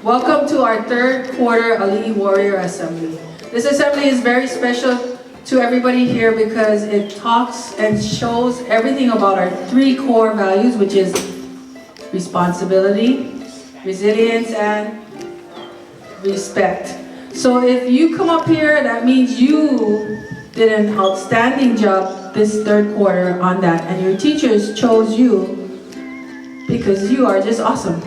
Welcome to our third quarter Aliʻi Warrior Assembly. This assembly is very special to everybody here because it talks and shows everything about our three core values, which is responsibility, resilience, and respect. So if you come up here, that means you did an outstanding job this third quarter on that, and your teachers chose you because you are just awesome.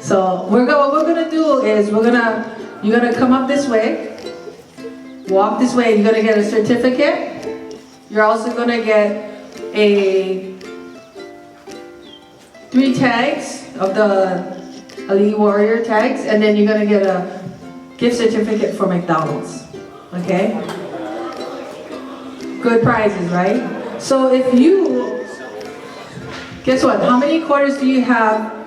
So what we're gonna do is you're gonna come up this way, walk this way. You're gonna get a certificate. You're also gonna get 3 tags of the Aliʻi Warrior tags, and then you're gonna get a gift certificate for McDonald's. Okay? Good prizes, right? So if you, guess what? How many quarters do you have?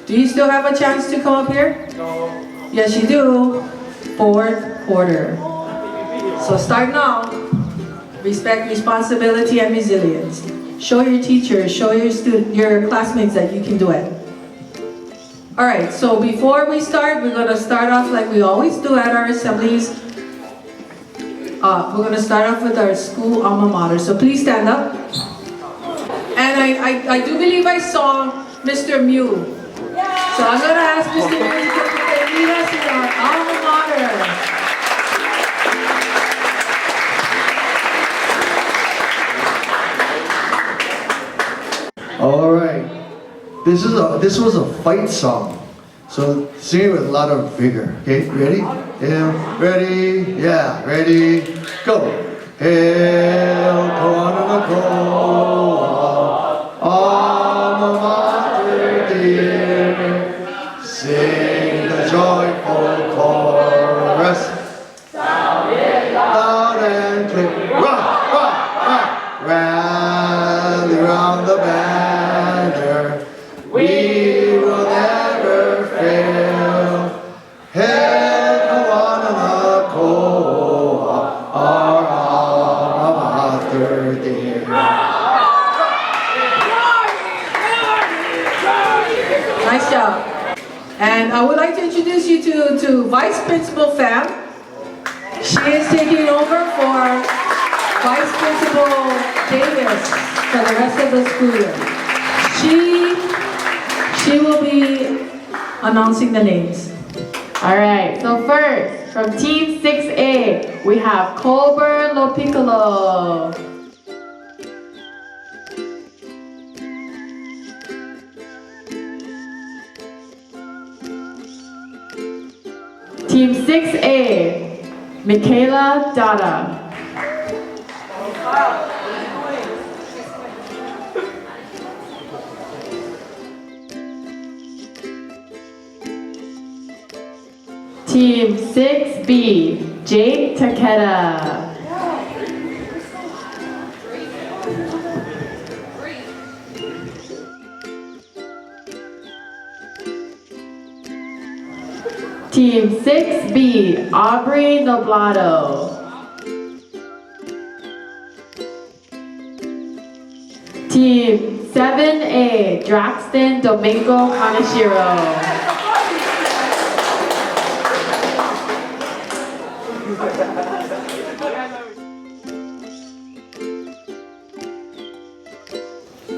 Do you still have a chance to come up here? No. Yes, you do. 4th quarter. So start now. Respect, responsibility, and resilience. Show your teachers, show your classmates that you can do it. All right, so before we start, we're gonna start off like we always do at our assemblies. We're gonna start off with our school alma mater. So please stand up. And I do believe I saw Mr. Mew. So I'm going to ask Mr. Mew to lead us in our alma mater. All right. This was a fight song. So sing it with a lot of vigor. Okay, ready? Yeah, ready? Yeah, ready? Go. Hail, Koananakoa, alma mater dear. Sing the joyful chorus. Loud and clear. Rock, rock, rock. Rally round the banner. We will never fail. Hail Koananakoa, our alma mater dear. Nice job. And I would like to introduce you to Vice Principal Pham. She is taking over for Vice Principal Davis for the rest of the school year. She will be announcing the names. All right, so first, from Team 6A, we have Colbert Lopiccolo. Team 6A, Michaela Dada. Team 6B, Jade Takeda. Team 6B, Aubrey Noblato. Team 7A, Draxton Domingo Kaneshiro.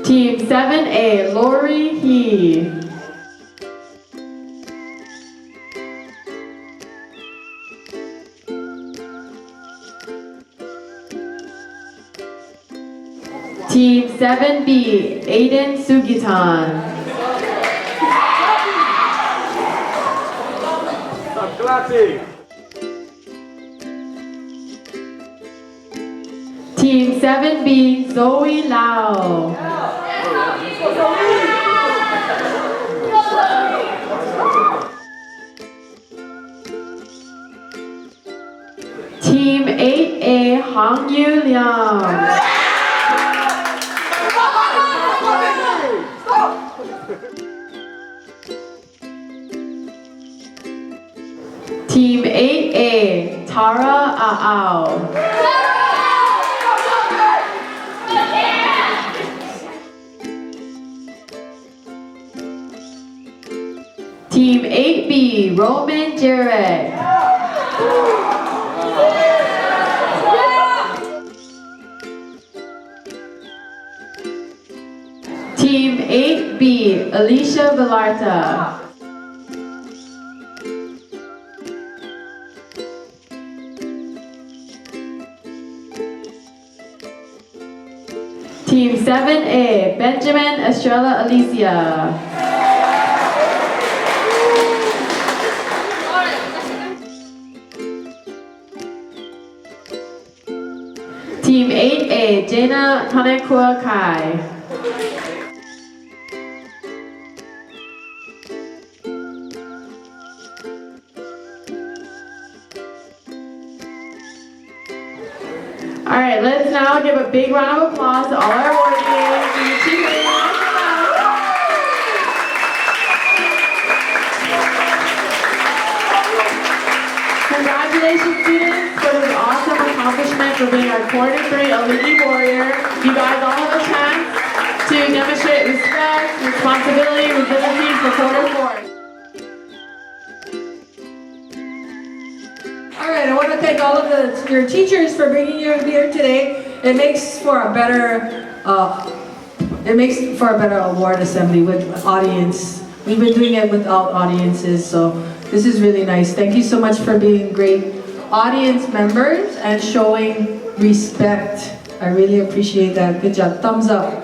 Team 7A, Lori He. Team 7B, Aiden Sugitan. Team 7B, Zoe Lau. Team 8A, Hong Yu Liang. Team 8A, Tara Aau. Team 8B, Roman Jarek. Team 8B, Alicia Villarta. Team 7A, Benjamin Estrella Alicia. Team 8A, Jana Hanekua Kai. All right, let's now give a big round of applause to all our awardees for your achievement. Congratulations, students, for this awesome accomplishment for being our quarter 3 Aliʻi Warrior. You guys all have a chance to demonstrate respect, responsibility, resiliency for quarter 4. All right, I want to thank all of your teachers for bringing you here today. It makes for a better award assembly with audience. We've been doing it without audiences, so this is really nice. Thank you so much for being great audience members and showing respect. I really appreciate that. Good job. Thumbs up.